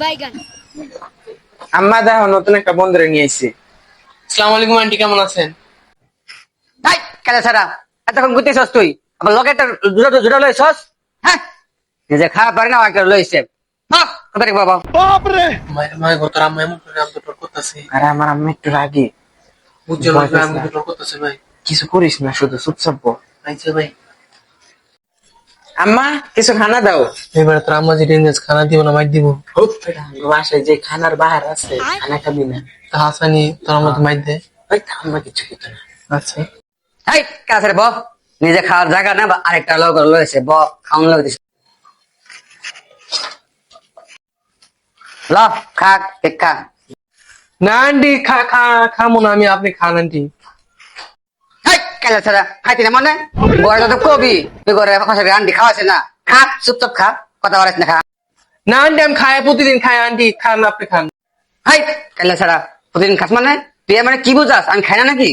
বাইগান। আম্মা দেখো নতুন একটা বন্ধুরে নিয়ে এসেছি। আসসালামু আলাইকুম আন্টি, কেমন আছেন? তাই কেন ছাড়া এতক্ষণ ঘুরতেছস তুই আবার লগে একটা জুড়া লইছস। হ্যাঁ নিজে খাওয়া পারি না একটা লইছে বাবা। মায়ের গত আম্মা এমন করে আমি তো করতেছি। আরে আমার আম্মা একটু রাগি, বুঝছো ভয় পাইস আমি না। তো করতেছি ভাই। কিছু করিস না, শুধু চুপচাপ বল। আইছে ভাই, আম্মা কিছু খানা দাও। এবারে তোর আম্মা যেটা ইংরেজ খানা দিব না মাইর দিব। হোক বাসায় যে খানার বাহার আছে, খানা খাবি না? তা হাসানি তোর আম্মা তো মাইর দে। ওই আম্মা কিছু খেতে না। আচ্ছা তাই কেন ছাড়া ব নিজে খাওয়ার জায়গা না বা আরেকটা লোক লইছে ব খাওয়ান লোক দিছে ল খা কেক খা। না আন্টি খামো না আমি, আপনি খান আন্টি। তাই কেন ছাড়া খাইতে না মনে বড় তো কবি তুই করে আন্টি খাওয়াছে না, খা চুপচাপ খা, কথা বলিস না, খা। না আন্টি আমি খাই, প্রতিদিন খাই আন্টি, খান আপনি খান। হাই কেন ছাড়া প্রতিদিন খাস মানে তুই মানে কি বুঝাস আমি খাই না নাকি?